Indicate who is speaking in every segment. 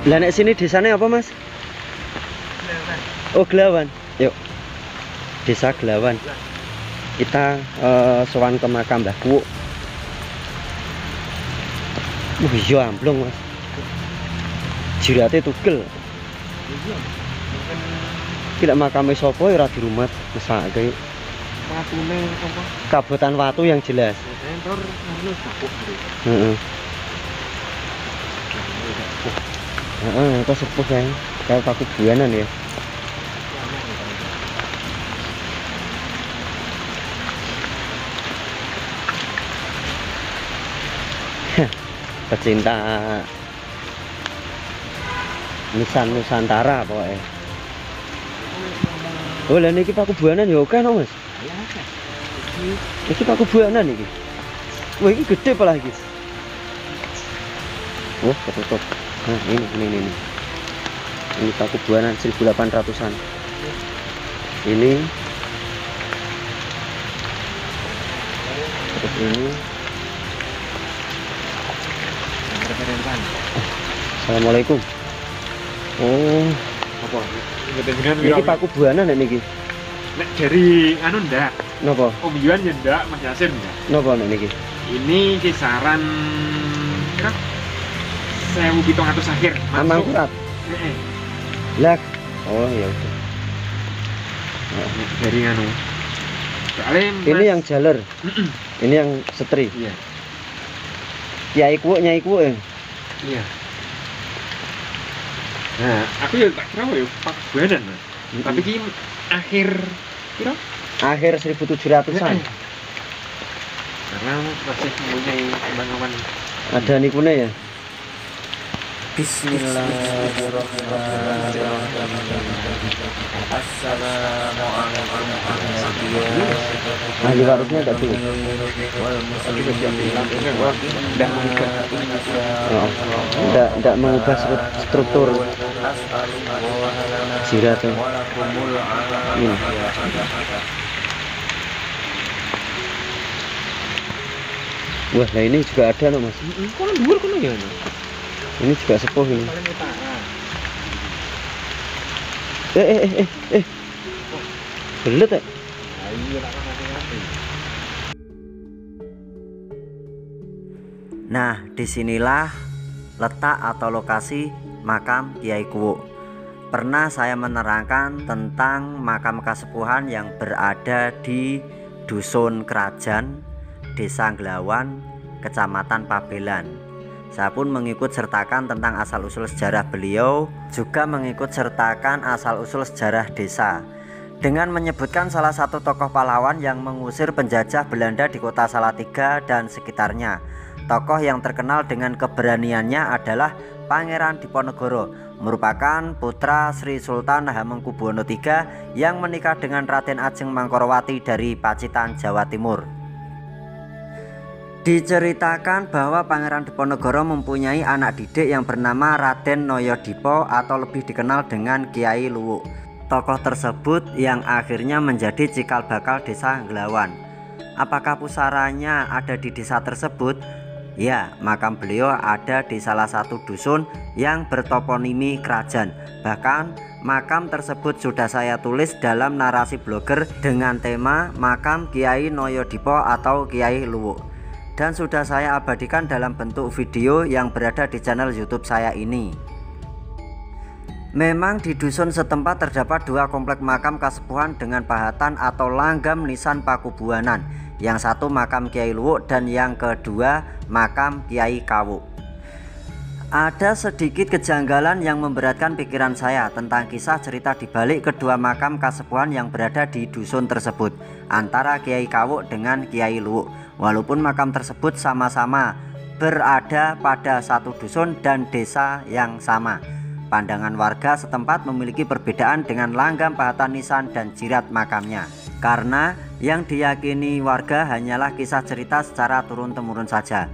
Speaker 1: Lah nek sini desane apa, Mas? Oh, Glawan. Yuk. Desa Glawan. Kita sowan ke makam Mbah Kuwuk. Iya amblong, Mas. Jirate tugel. Kira makame sapa ora di rumah mesake.
Speaker 2: Watune apa?
Speaker 1: Kabotan watu yang jelas.
Speaker 2: Entor ngono sapuk.
Speaker 1: Heeh. Heeh, itu sepuh kan. Kayak Paku Buanan ya. Pecinta Nusantara pokoknya. Oh, lah niki Paku Buanan ya oke no, Mas. Iki Paku Buanan iki. Wah, iki gede pala iki. Oh, ketutup. Nah, ini. Ini Paku Buanan 1800-an. Ini. Terus ini. Assalamualaikum. Oh,
Speaker 2: Apa?
Speaker 1: ini Paku Buanan niki.
Speaker 2: Nek dari anu ndak.
Speaker 1: Napa?
Speaker 2: Om Yuan ya ndak, Mas Yasin ya.
Speaker 1: Napa niki?
Speaker 2: Ini kisaran kira 1700 akhir.
Speaker 1: Amang kurat.
Speaker 2: Heeh.
Speaker 1: Lah. Oh, ya udah.
Speaker 2: Dari anu. Soalnya
Speaker 1: Ini yang jaler. Ini yang setri.
Speaker 2: Iya.
Speaker 1: Nyai Kuwuk ya.
Speaker 2: Iya. Nah, aku ya tak kira ya Paku Buanan, Mas. Tapi ki akhir kira
Speaker 1: Akhir 1700-an.
Speaker 2: karena masih mempunyai kembangan.
Speaker 1: Ada nikune ya. Ahli warisnya ada tuh. Tidak mengubah struktur jirat. Wah, nah ini juga ada loh, Mas.
Speaker 2: Kono dhuwur kono ya.
Speaker 1: Ini juga sepuh ini.
Speaker 2: Paling utara.
Speaker 1: Belet ya?
Speaker 2: Iya, tak ngerti.
Speaker 3: Nah, disinilah letak atau lokasi makam Kiai Kuwuk. Pernah saya menerangkan tentang makam kasepuhan yang berada di Dusun Krajan, Desa Glawan, Kecamatan Pabelan. Saya pun mengikut sertakan tentang asal-usul sejarah beliau, juga mengikut sertakan asal-usul sejarah desa, dengan menyebutkan salah satu tokoh pahlawan yang mengusir penjajah Belanda di kota Salatiga dan sekitarnya. Tokoh yang terkenal dengan keberaniannya adalah Pangeran Diponegoro, merupakan putra Sri Sultan Hamengkubuwono III yang menikah dengan Raden Ajeng Mangkorowati dari Pacitan, Jawa Timur. Diceritakan bahwa Pangeran Diponegoro mempunyai anak didik yang bernama Raden Noyodipo atau lebih dikenal dengan Kiai Luwuk. Tokoh tersebut yang akhirnya menjadi cikal bakal desa Glawan. Apakah pusaranya ada di desa tersebut? Ya, makam beliau ada di salah satu dusun yang bertoponimi Krajan. Bahkan makam tersebut sudah saya tulis dalam narasi blogger dengan tema Makam Kiai Noyodipo atau Kiai Luwuk, dan sudah saya abadikan dalam bentuk video yang berada di channel YouTube saya ini. Memang di dusun setempat terdapat dua komplek makam kasepuhan dengan pahatan atau langgam nisan Paku Buanan. Yang satu makam Kiai Luwuk dan yang kedua makam Kiai Kawuk. Ada sedikit kejanggalan yang memberatkan pikiran saya tentang kisah cerita di balik kedua makam kasepuhan yang berada di dusun tersebut, antara Kiai Kawuk dengan Kiai Luwuk. Walaupun makam tersebut sama-sama berada pada satu dusun dan desa yang sama, pandangan warga setempat memiliki perbedaan dengan langgam pahatan nisan dan jirat makamnya, karena yang diyakini warga hanyalah kisah cerita secara turun-temurun saja.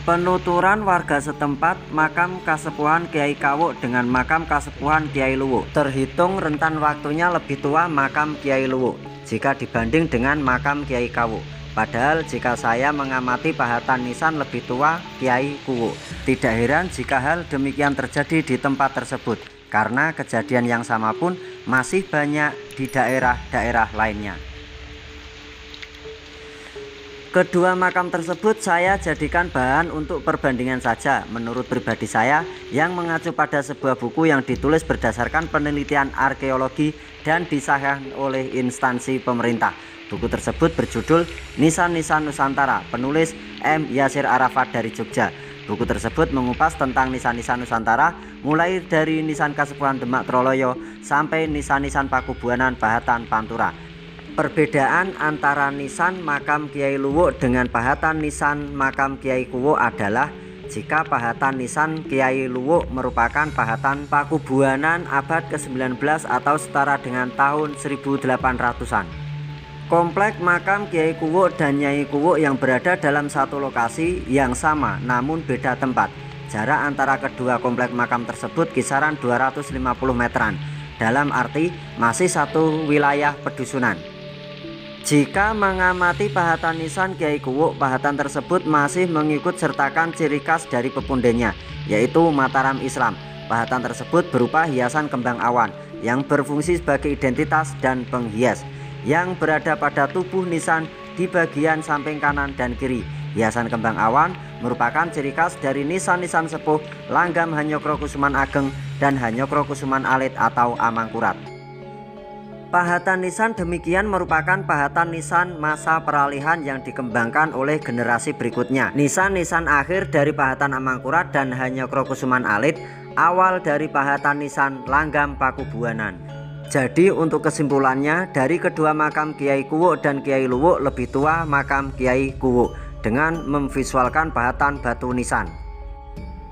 Speaker 3: Penuturan warga setempat, makam kasepuhan Kiai Kawuk dengan makam kasepuhan Kiai Luwuk terhitung rentan waktunya lebih tua makam Kiai Luwuk jika dibanding dengan makam Kiai Kawuk. Padahal jika saya mengamati pahatan nisan lebih tua Kiai Kuwuk, tidak heran jika hal demikian terjadi di tempat tersebut, karena kejadian yang sama pun masih banyak di daerah-daerah lainnya. Kedua makam tersebut saya jadikan bahan untuk perbandingan saja menurut pribadi saya, yang mengacu pada sebuah buku yang ditulis berdasarkan penelitian arkeologi dan disahkan oleh instansi pemerintah. Buku tersebut berjudul Nisan-Nisan Nusantara, penulis M. Yasir Arafat dari Jogja. Buku tersebut mengupas tentang nisan-nisan Nusantara, mulai dari nisan Kasepuhan Demak Troloyo sampai nisan-nisan Pakubuanan Bahatan Pantura. Perbedaan antara nisan makam Kiai Luwuk dengan pahatan nisan makam Kiai Kuwuk adalah jika pahatan nisan Kiai Luwuk merupakan pahatan Pakubuanan abad ke-19 atau setara dengan tahun 1800-an. Komplek makam Kiai Kuwuk dan Nyai Kuwuk yang berada dalam satu lokasi yang sama namun beda tempat. Jarak antara kedua komplek makam tersebut kisaran 250 meteran, dalam arti masih satu wilayah pedusunan. Jika mengamati pahatan nisan Kiai Kuwuk, pahatan tersebut masih mengikut sertakan ciri khas dari pepundenya, yaitu Mataram Islam. Pahatan tersebut berupa hiasan kembang awan yang berfungsi sebagai identitas dan penghias, yang berada pada tubuh nisan di bagian samping kanan dan kiri. Hiasan kembang awan merupakan ciri khas dari nisan-nisan sepuh Langgam Hanyokro Kusuman Ageng dan Hanyokro Kusuman Alit atau Amangkurat. Pahatan nisan demikian merupakan pahatan nisan masa peralihan yang dikembangkan oleh generasi berikutnya. Nisan-nisan akhir dari pahatan Amangkurat dan Hanyokro Kusuman Alit, awal dari pahatan nisan Langgam Pakubuanan. Jadi untuk kesimpulannya, dari kedua makam Kiai Kuwuk dan Kiai Luwuk lebih tua makam Kiai Kuwuk dengan memvisualkan pahatan batu nisan.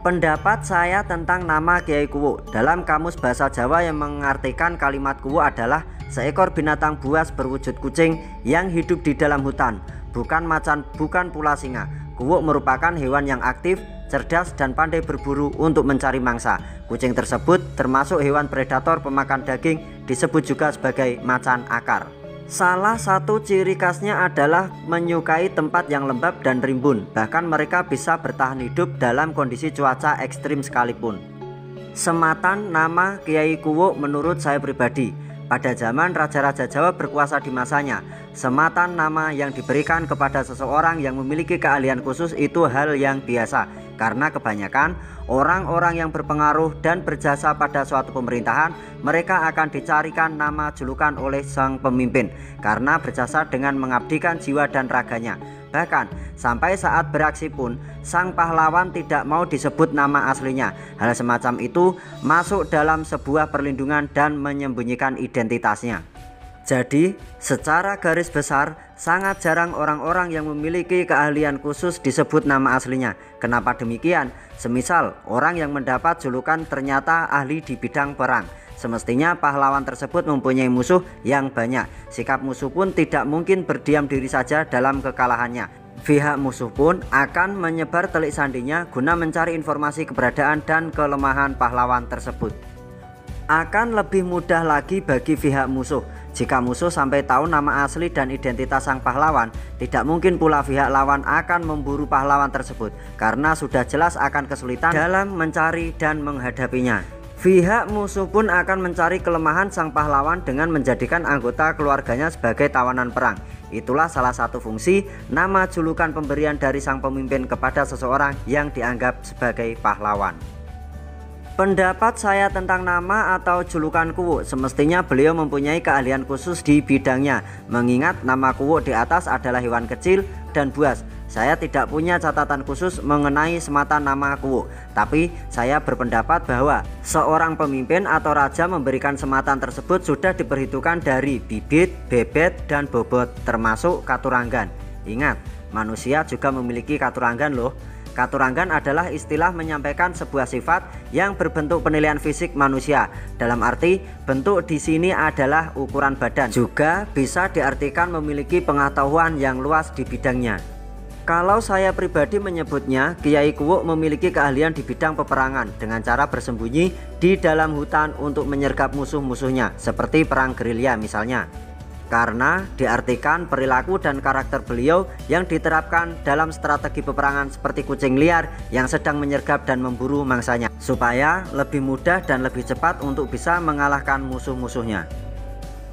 Speaker 3: Pendapat saya tentang nama Kiai Kuwuk dalam Kamus Bahasa Jawa yang mengartikan kalimat kuwuk adalah seekor binatang buas berwujud kucing yang hidup di dalam hutan, bukan macan, bukan pula singa. Kuwuk merupakan hewan yang aktif, cerdas dan pandai berburu untuk mencari mangsa. Kucing tersebut termasuk hewan predator pemakan daging, disebut juga sebagai macan akar. Salah satu ciri khasnya adalah menyukai tempat yang lembab dan rimbun. Bahkan mereka bisa bertahan hidup dalam kondisi cuaca ekstrim sekalipun. Sematan nama Kiai Kuwuk menurut saya pribadi, pada zaman raja-raja Jawa berkuasa di masanya, sematan nama yang diberikan kepada seseorang yang memiliki keahlian khusus itu hal yang biasa, karena kebanyakan orang-orang yang berpengaruh dan berjasa pada suatu pemerintahan, mereka akan dicarikan nama julukan oleh sang pemimpin karena berjasa dengan mengabdikan jiwa dan raganya. Bahkan sampai saat beraksi pun sang pahlawan tidak mau disebut nama aslinya. Hal semacam itu masuk dalam sebuah perlindungan dan menyembunyikan identitasnya. Jadi secara garis besar sangat jarang orang-orang yang memiliki keahlian khusus disebut nama aslinya. Kenapa demikian? Semisal orang yang mendapat julukan ternyata ahli di bidang perang, semestinya pahlawan tersebut mempunyai musuh yang banyak. Sikap musuh pun tidak mungkin berdiam diri saja dalam kekalahannya. Pihak musuh pun akan menyebar telik sandinya guna mencari informasi keberadaan dan kelemahan pahlawan tersebut. Akan lebih mudah lagi bagi pihak musuh jika musuh sampai tahu nama asli dan identitas sang pahlawan. Tidak mungkin pula pihak lawan akan memburu pahlawan tersebut karena sudah jelas akan kesulitan dalam mencari dan menghadapinya. Pihak musuh pun akan mencari kelemahan sang pahlawan dengan menjadikan anggota keluarganya sebagai tawanan perang. Itulah salah satu fungsi nama julukan pemberian dari sang pemimpin kepada seseorang yang dianggap sebagai pahlawan. Pendapat saya tentang nama atau julukan Kuwuk, semestinya beliau mempunyai keahlian khusus di bidangnya. Mengingat nama Kuwuk di atas adalah hewan kecil dan buas, saya tidak punya catatan khusus mengenai sematan nama Kuwuk. Tapi saya berpendapat bahwa seorang pemimpin atau raja memberikan sematan tersebut sudah diperhitungkan dari bibit, bebet, dan bobot, termasuk katuranggan. Ingat, manusia juga memiliki katuranggan loh. Katuranggan adalah istilah menyampaikan sebuah sifat yang berbentuk penilaian fisik manusia. Dalam arti, bentuk di sini adalah ukuran badan. Juga bisa diartikan memiliki pengetahuan yang luas di bidangnya. Kalau saya pribadi menyebutnya, Kiai Kuwuk memiliki keahlian di bidang peperangan dengan cara bersembunyi di dalam hutan untuk menyergap musuh-musuhnya, seperti perang gerilya misalnya. karena diartikan perilaku dan karakter beliau yang diterapkan dalam strategi peperangan seperti kucing liar yang sedang menyergap dan memburu mangsanya, supaya lebih mudah dan lebih cepat untuk bisa mengalahkan musuh-musuhnya.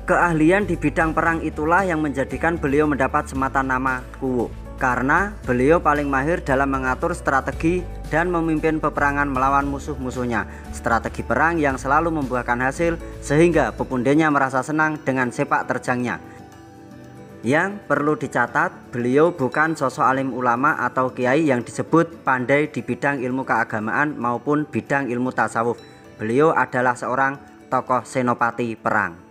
Speaker 3: Keahlian di bidang perang itulah yang menjadikan beliau mendapat sematan nama Kuwo, karena beliau paling mahir dalam mengatur strategi dan memimpin peperangan melawan musuh-musuhnya. Strategi perang yang selalu membuahkan hasil sehingga pepundenya merasa senang dengan sepak terjangnya. Yang perlu dicatat, beliau bukan sosok alim ulama atau kiai yang disebut pandai di bidang ilmu keagamaan maupun bidang ilmu tasawuf. Beliau adalah seorang tokoh senopati perang.